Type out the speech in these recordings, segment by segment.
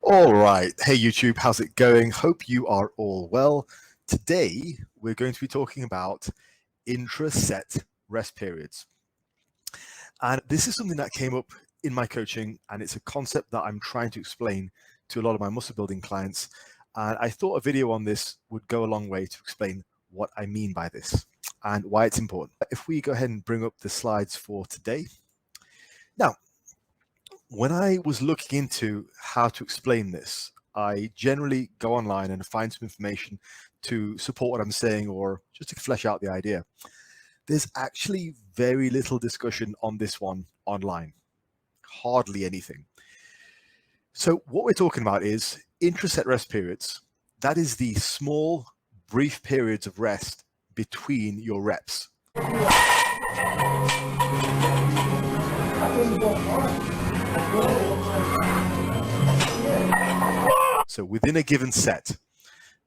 All right. Hey, YouTube, how's it going? Hope you are all well. Today, we're going to be talking about intra-set rest periods. And this is something that came up in my coaching, and it's a concept that I'm trying to explain to a lot of my muscle building clients. And I thought a video on this would go a long way to explain what I mean by this and why it's important. If we go ahead and bring up the slides for today. Now, when I was looking into how to explain this, I generally go online and find some information to support what I'm saying or just to flesh out the idea. There's actually very little discussion on this one online, hardly anything. So what we're talking about is intraset rest periods. That is the small, brief periods of rest between your reps. So within a given set,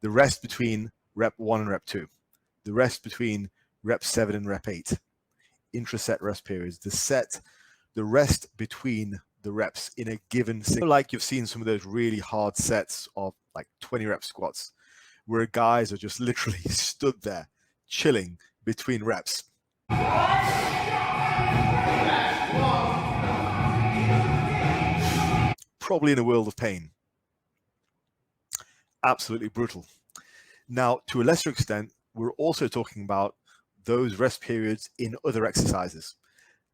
the rest between rep 1 and rep 2, the rest between rep 7 and rep 8, intraset rest periods, the rest between the reps in a given single, like you've seen some of those really hard sets of like 20 rep squats, where guys are just literally stood there chilling between reps. Probably in a world of pain. Absolutely brutal. Now, to a lesser extent, we're also talking about those rest periods in other exercises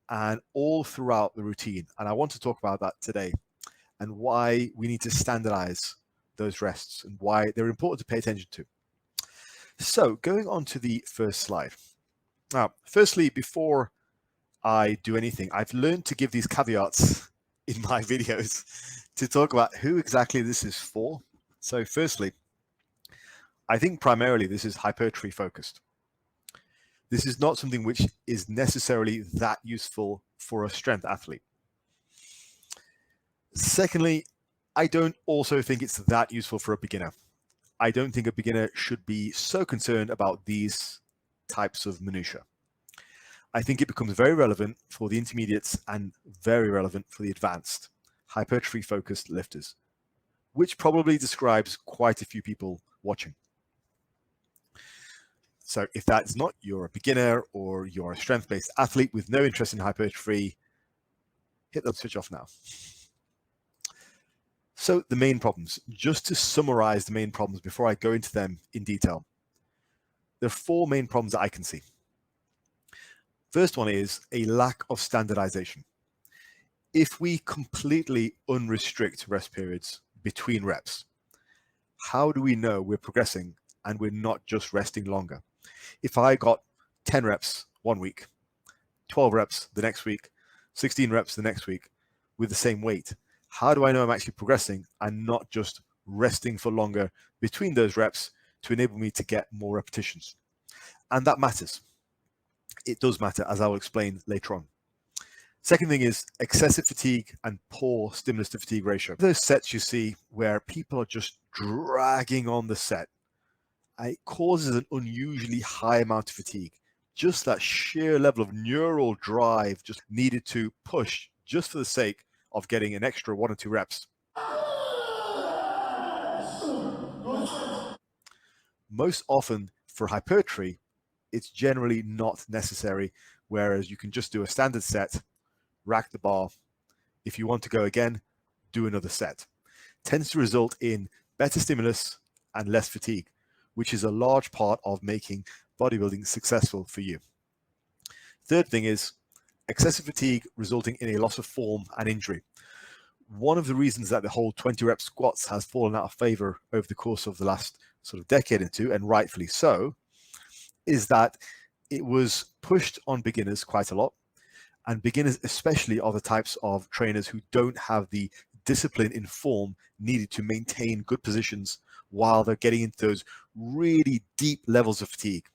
and all throughout the routine. And I want to talk about that today and why we need to standardize those rests and why they're important to pay attention to. So going on to the first slide. Now, firstly, before I do anything, I've learned to give these caveats in my videos to talk about who exactly this is for. So firstly, I think primarily this is hypertrophy focused. This is not something which is necessarily that useful for a strength athlete. Secondly, I don't also think it's that useful for a beginner. I don't think a beginner should be so concerned about these types of minutiae. I think it becomes very relevant for the intermediates and very relevant for the advanced hypertrophy focused lifters, which probably describes quite a few people watching. So if that's not, you're a beginner or you're a strength-based athlete with no interest in hypertrophy, hit the switch off now. So the main problems, just to summarize the main problems before I go into them in detail. There are four main problems that I can see. First one is a lack of standardization. If we completely unrestrict rest periods between reps, how do we know we're progressing and we're not just resting longer? If I got 10 reps one week, 12 reps the next week, 16 reps the next week with the same weight, how do I know I'm actually progressing and not just resting for longer between those reps to enable me to get more repetitions? And that matters. It does matter, as I will explain later on. Second thing is excessive fatigue and poor stimulus to fatigue ratio. Those sets you see where people are just dragging on the set, it causes an unusually high amount of fatigue. Just that sheer level of neural drive just needed to push just for the sake of getting an extra 1 or 2 reps. Most often for hypertrophy, it's generally not necessary, whereas you can just do a standard set, rack the bar. If you want to go again, do another set. Tends to result in better stimulus and less fatigue, which is a large part of making bodybuilding successful for you. Third thing is excessive fatigue resulting in a loss of form and injury. One of the reasons that the whole 20 rep squats has fallen out of favor over the course of the last sort of decade or two, and rightfully so, is that it was pushed on beginners quite a lot. And beginners especially are the types of trainers who don't have the discipline in form needed to maintain good positions while they're getting into those really deep levels of fatigue.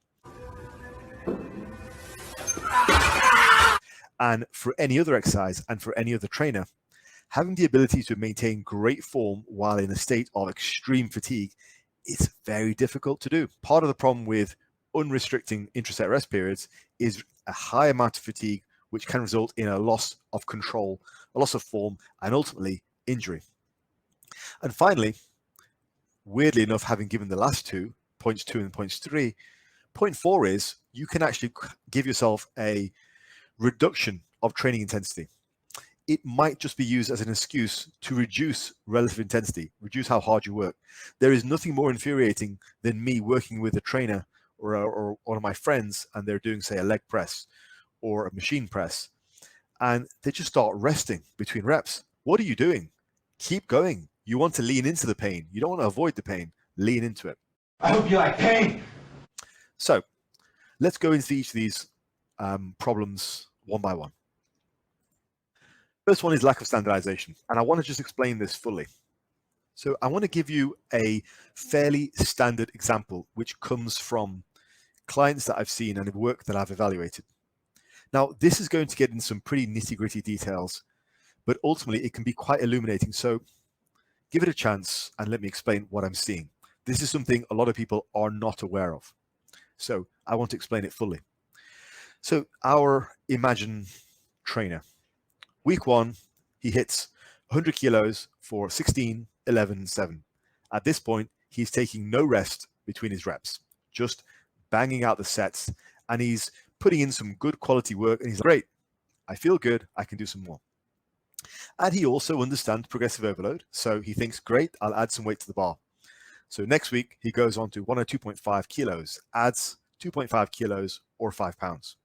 And for any other exercise and for any other trainer, having the ability to maintain great form while in a state of extreme fatigue is very difficult to do. Part of the problem with unrestricting intraset rest periods is a high amount of fatigue, which can result in a loss of control, a loss of form, and ultimately injury. And finally, weirdly enough, having given the last two, points 2 and points 3, point 4 is you can actually give yourself a reduction of training intensity. It might just be used as an excuse to reduce relative intensity, reduce how hard you work. There is nothing more infuriating than me working with a trainer or one of my friends, and they're doing, say, a leg press or a machine press, and they just start resting between reps. What are you doing? Keep going. You want to lean into the pain. You don't want to avoid the pain. Lean into it. I hope you like pain. So let's go into each of these problems one by one. First one is lack of standardization, and I want to just explain this fully. So I want to give you a fairly standard example, which comes from clients that I've seen and work that I've evaluated. Now, this is going to get in some pretty nitty-gritty details, but ultimately it can be quite illuminating. So give it a chance and let me explain what I'm seeing. This is something a lot of people are not aware of. So I want to explain it fully. So our Imagine trainer, week 1, he hits 100 kilos for 16, 11, 7. At this point, he's taking no rest between his reps, just banging out the sets, and he's putting in some good quality work, and he's like, great, I feel good, I can do some more. And he also understands progressive overload, so he thinks, great, I'll add some weight to the bar. So next week, he goes on to 102.5 kilos, adds 2.5 kilos or 5 pounds.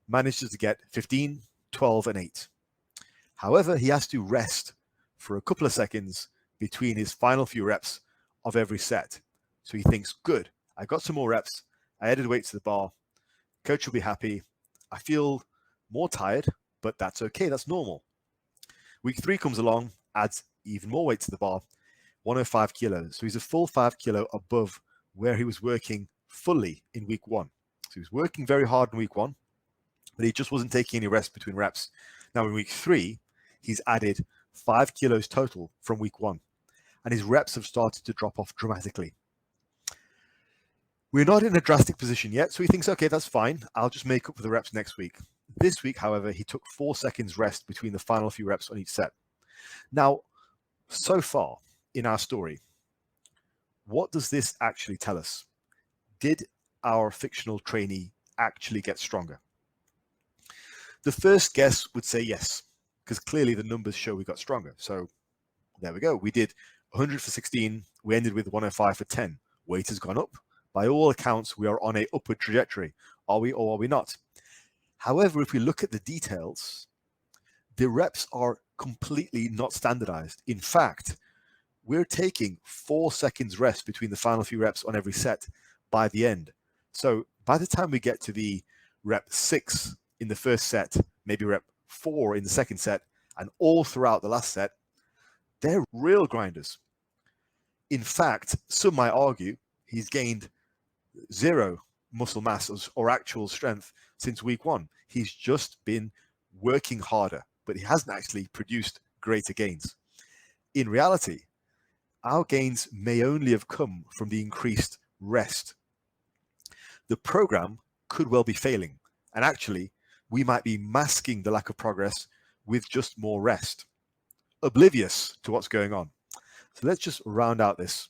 Manages to get 15, 12, and 8. However, he has to rest for a couple of seconds between his final few reps of every set. So he thinks, good, I got some more reps, I added weight to the bar, coach will be happy, I feel more tired, but that's okay, that's normal. Week 3 comes along, adds even more weight to the bar, 105 kilos. So he's a full 5 kilo above where he was working fully in week 1. So he was working very hard in week 1, but he just wasn't taking any rest between reps. Now in week 3, he's added 5 kilos total from week 1, and his reps have started to drop off dramatically. We're not in a drastic position yet, so he thinks, okay, that's fine. I'll just make up for the reps next week. This week, however, he took 4 seconds rest between the final few reps on each set. Now, so far in our story, what does this actually tell us? Did our fictional trainee actually get stronger? The first guess would say yes, because clearly the numbers show we got stronger. So there we go. We did 100 for 16. We ended with 105 for 10. Weight has gone up. By all accounts, we are on an upward trajectory. Are we or are we not? However, if we look at the details, the reps are completely not standardized. In fact, we're taking 4 seconds rest between the final few reps on every set by the end. So by the time we get to the rep 6 in the first set, maybe rep 4 in the second set, and all throughout the last set, they're real grinders. In fact, some might argue he's gained 0 muscle mass or actual strength since week 1. He's just been working harder, but he hasn't actually produced greater gains. In reality, our gains may only have come from the increased rest. The program could well be failing, and actually, we might be masking the lack of progress with just more rest, oblivious to what's going on. So let's just round out this.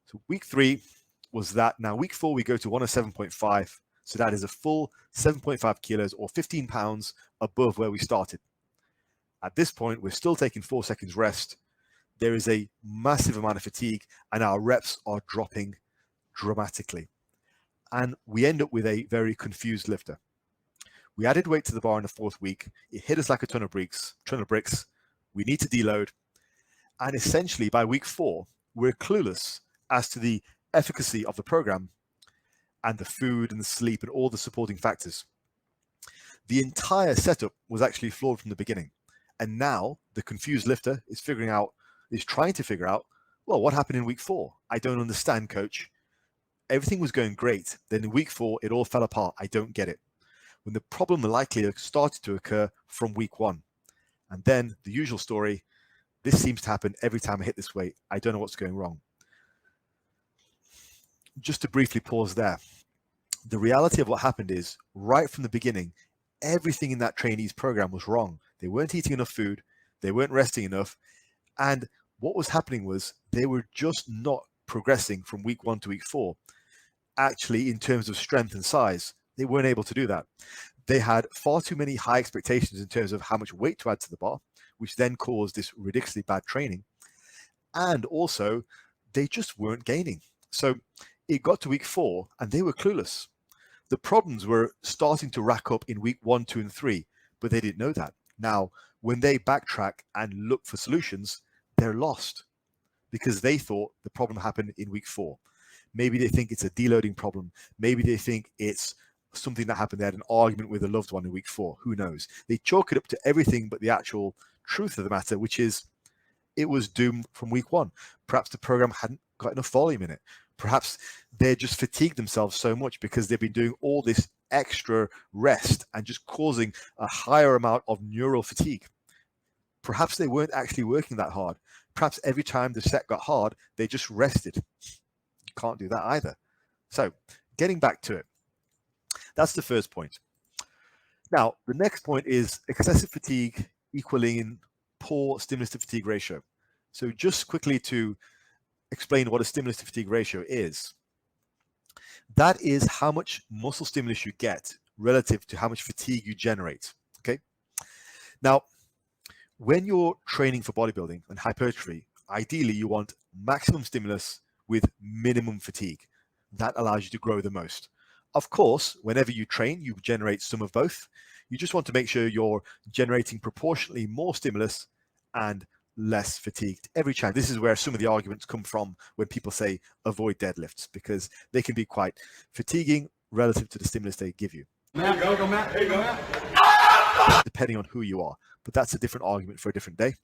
So week 3 was that. Now week 4, we go to 107.5. So that is a full 7.5 kilos or 15 pounds above where we started. At this point, we're still taking 4 seconds rest. There is a massive amount of fatigue and our reps are dropping dramatically. And we end up with a very confused lifter. We added weight to the bar in the 4th week. It hit us like a ton of bricks. We need to deload. And essentially by week 4, we're clueless as to the efficacy of the program and the food and the sleep and all the supporting factors. The entire setup was actually flawed from the beginning. And now the confused lifter is trying to figure out, well, what happened in week 4? I don't understand, coach. Everything was going great. Then in week 4, it all fell apart. I don't get it. When the problem likely started to occur from week 1. And then the usual story, this seems to happen every time I hit this weight. I don't know what's going wrong. Just to briefly pause there. The reality of what happened is, right from the beginning, everything in that trainee's program was wrong. They weren't eating enough food. They weren't resting enough. And What was happening was they were just not progressing from week 1 to week 4. Actually, in terms of strength and size, they weren't able to do that. They had far too many high expectations in terms of how much weight to add to the bar, which then caused this ridiculously bad training. And also, they just weren't gaining. So it got to week 4 and they were clueless. The problems were starting to rack up in week 1, 2, and 3, but they didn't know that. Now, when they backtrack and look for solutions, they're lost because they thought the problem happened in week 4. Maybe they think it's a deloading problem. Maybe they think it's something that happened. They had an argument with a loved one in week 4. Who knows? They chalk it up to everything but the actual truth of the matter, which is it was doomed from week 1. Perhaps the program hadn't got enough volume in it. Perhaps they just fatigued themselves so much because they've been doing all this extra rest and just causing a higher amount of neural fatigue. Perhaps they weren't actually working that hard. Perhaps every time the set got hard, they just rested. You can't do that either. So getting back to it, that's the first point. Now, the next point is excessive fatigue equaling poor stimulus to fatigue ratio. So just quickly to explain what a stimulus to fatigue ratio is. That is how much muscle stimulus you get relative to how much fatigue you generate. Okay. Now, when you're training for bodybuilding and hypertrophy, ideally you want maximum stimulus with minimum fatigue. That allows you to grow the most. Of course, whenever you train, you generate some of both. You just want to make sure you're generating proportionally more stimulus and less fatigued every time. This is where some of the arguments come from when people say avoid deadlifts, because they can be quite fatiguing relative to the stimulus they give you. Matt, go, Matt. There you go, Matt. Depending on who you are, but that's a different argument for a different day.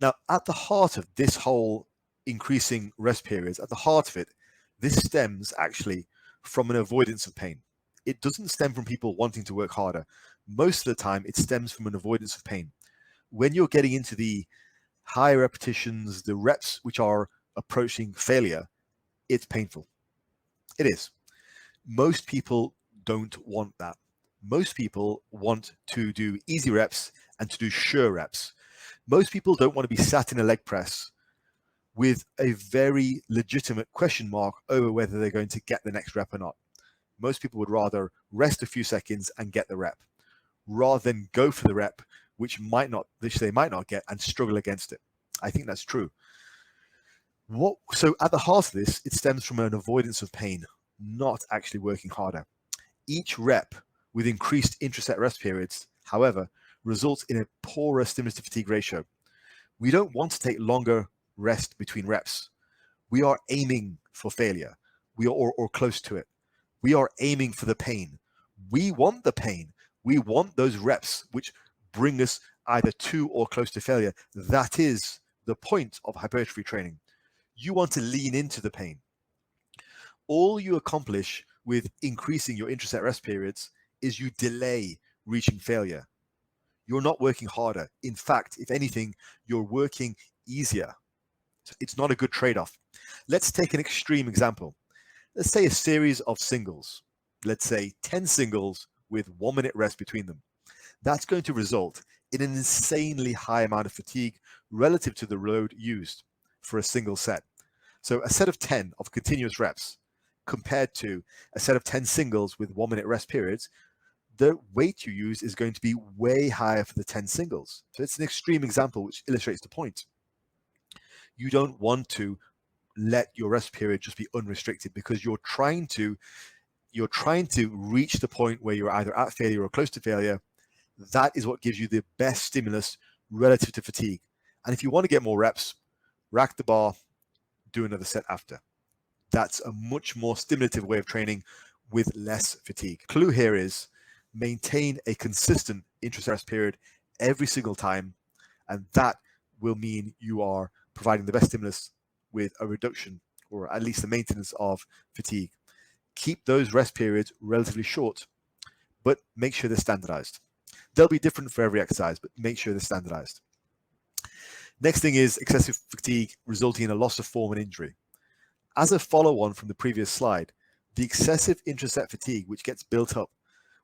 Now, at the heart of this whole increasing rest periods, at the heart of it, this stems actually from an avoidance of pain. It doesn't stem from people wanting to work harder. Most of the time, it stems from an avoidance of pain. When you're getting into the higher repetitions, the reps which are approaching failure, it's painful. It is. Most people don't want that. Most people want to do easy reps and to do sure reps. Most people don't want to be sat in a leg press with a very legitimate question mark over whether they're going to get the next rep or not. Most people would rather rest a few seconds and get the rep, rather than go for the rep which they might not get and struggle against it. I think that's true. So at the heart of this, it stems from an avoidance of pain, not actually working harder. Each rep with increased intraset rest periods, however, results in a poorer stimulus to fatigue ratio. We don't want to take longer rest between reps. We are aiming for failure. We are or close to it. We are aiming for the pain. We want the pain. We want those reps which bring us either to or close to failure. That is the point of hypertrophy training. You want to lean into the pain. All you accomplish with increasing your intraset rest periods is you delay reaching failure. You're not working harder. In fact, if anything, you're working easier. It's not a good trade-off. Let's take an extreme example. Let's say a series of singles. Let's say 10 singles with 1 minute rest between them. That's going to result in an insanely high amount of fatigue relative to the load used for a single set. So a set of 10 of continuous reps compared to a set of 10 singles with 1 minute rest periods, the weight you use is going to be way higher for the 10 singles. So it's an extreme example which illustrates the point. You don't want to let your rest period just be unrestricted because you're trying to reach the point where you're either at failure or close to failure. That is what gives you the best stimulus relative to fatigue. And if you want to get more reps, rack the bar, do another set after. That's a much more stimulative way of training with less fatigue. Clue here is maintain a consistent intraset rest period every single time, and that will mean you are providing the best stimulus with a reduction or at least the maintenance of fatigue. Keep those rest periods relatively short, but make sure they're standardized. They'll be different for every exercise, but make sure they're standardized. Next thing is excessive fatigue resulting in a loss of form and injury. As a follow-on from the previous slide, the excessive intraset fatigue, which gets built up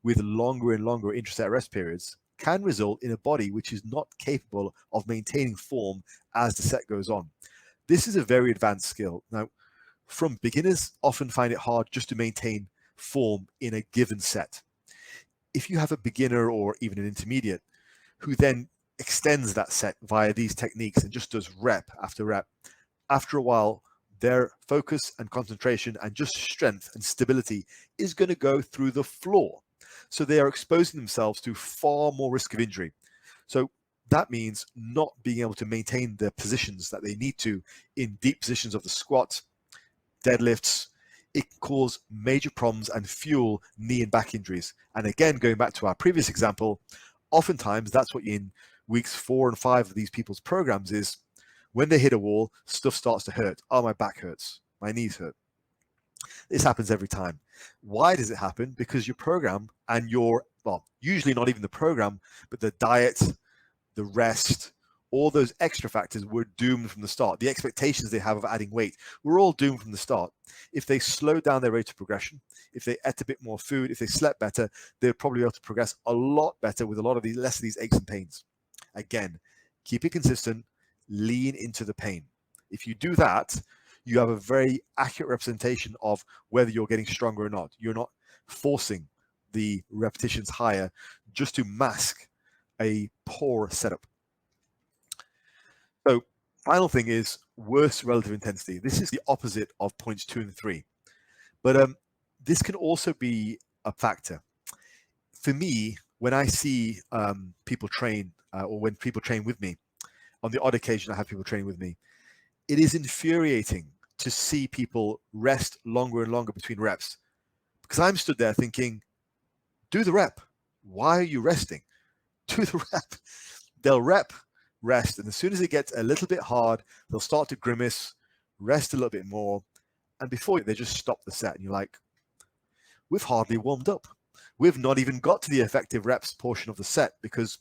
with longer and longer intraset rest periods, can result in a body which is not capable of maintaining form as the set goes on. This is a very advanced skill. Now, from beginners often find it hard just to maintain form in a given set. If you have a beginner or even an intermediate who then extends that set via these techniques and just does rep after rep, after a while, their focus and concentration and just strength and stability is going to go through the floor. So they are exposing themselves to far more risk of injury. So that means not being able to maintain the positions that they need to in deep positions of the squat, deadlifts. It can cause major problems and fuel knee and back injuries. And again, going back to our previous example, oftentimes that's what in weeks 4 and 5 of these people's programs is when they hit a wall, stuff starts to hurt. Oh, my back hurts. My knees hurt. This happens every time. Why does it happen? Because your program and your, well, usually not even the program, but the diet, the rest, all those extra factors were doomed from the start. The expectations they have of adding weight were all doomed from the start. If they slowed down their rate of progression, if they ate a bit more food, if they slept better, they'd probably be able to progress a lot better with a lot of these, less of these aches and pains. Again, keep it consistent, lean into the pain. If you do that, you have a very accurate representation of whether you're getting stronger or not. You're not forcing the repetitions higher just to mask a poor setup. So final thing is worse relative intensity. This is the opposite of points 2 and 3. But this can also be a factor. For me, when I see people train or when people train with me, on the odd occasion I have people training with me, it is infuriating to see people rest longer and longer between reps. Because I'm stood there thinking, do the rep. Why are you resting? Do the rep. They'll rep, rest, and as soon as it gets a little bit hard, they'll start to grimace, rest a little bit more, and before they just stop the set. And you're like, we've hardly warmed up. We've not even got to the effective reps portion of the set, because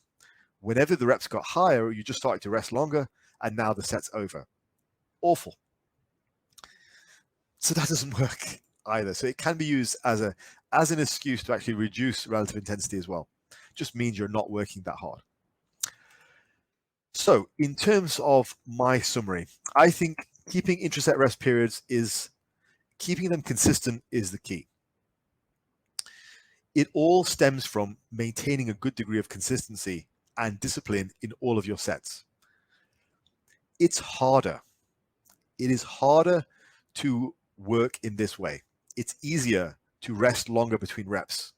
whenever the reps got higher, you just started to rest longer, and now the set's over. Awful. So that doesn't work either. So it can be used as an excuse to actually reduce relative intensity as well. Just means you're not working that hard. So in terms of my summary, I think keeping intraset rest periods keeping them consistent is the key. It all stems from maintaining a good degree of consistency and discipline in all of your sets. It's harder. It is harder to work in this way. It's easier to rest longer between reps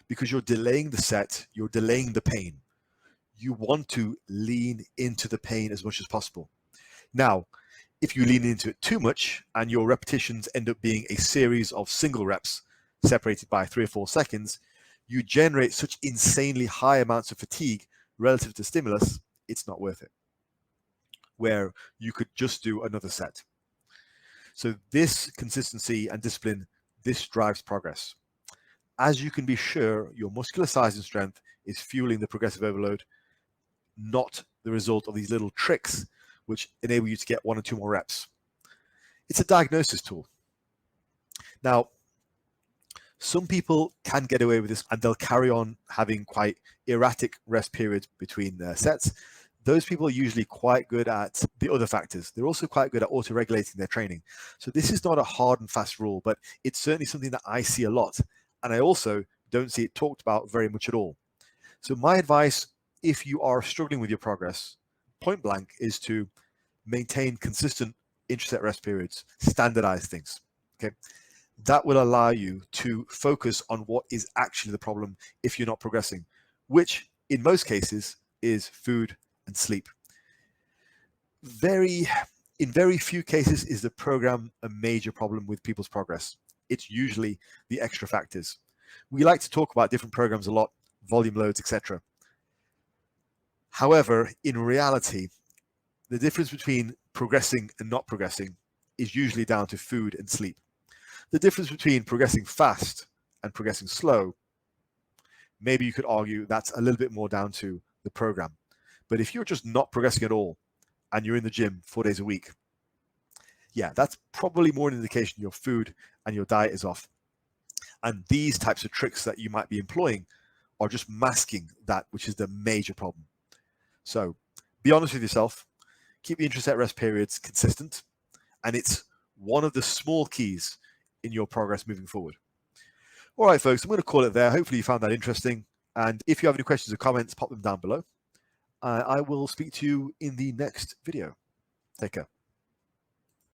because you're delaying the set, you're delaying the pain. You want to lean into the pain as much as possible. Now, if you lean into it too much and your repetitions end up being a series of single reps separated by 3 or 4 seconds, you generate such insanely high amounts of fatigue relative to stimulus, it's not worth it. Where you could just do another set. So this consistency and discipline, this drives progress. As you can be sure, your muscular size and strength is fueling the progressive overload, not the result of these little tricks which enable you to get 1 or 2 more reps. It's a diagnosis tool. Now, some people can get away with this and they'll carry on having quite erratic rest periods between sets. Those people are usually quite good at the other factors. They're also quite good at auto-regulating their training. So this is not a hard and fast rule, but it's certainly something that I see a lot. And I also don't see it talked about very much at all. So my advice, if you are struggling with your progress, point blank, is to maintain consistent intraset rest periods, standardize things. Okay, that will allow you to focus on what is actually the problem if you're not progressing, which in most cases is food and sleep. In very few cases is the program a major problem with people's progress. It's usually the extra factors. We like to talk about different programs a lot, volume loads, etc. However, in reality, the difference between progressing and not progressing is usually down to food and sleep. The difference between progressing fast and progressing slow, maybe you could argue that's a little bit more down to the program. But if you're just not progressing at all and you're in the gym 4 days a week, yeah, that's probably more an indication your food and your diet is off. And these types of tricks that you might be employing are just masking that, which is the major problem. So be honest with yourself, keep the intra-set rest periods consistent, and it's one of the small keys in your progress moving forward. All right, folks, I'm going to call it there. Hopefully you found that interesting. And if you have any questions or comments, pop them down below. I will speak to you in the next video. Take care.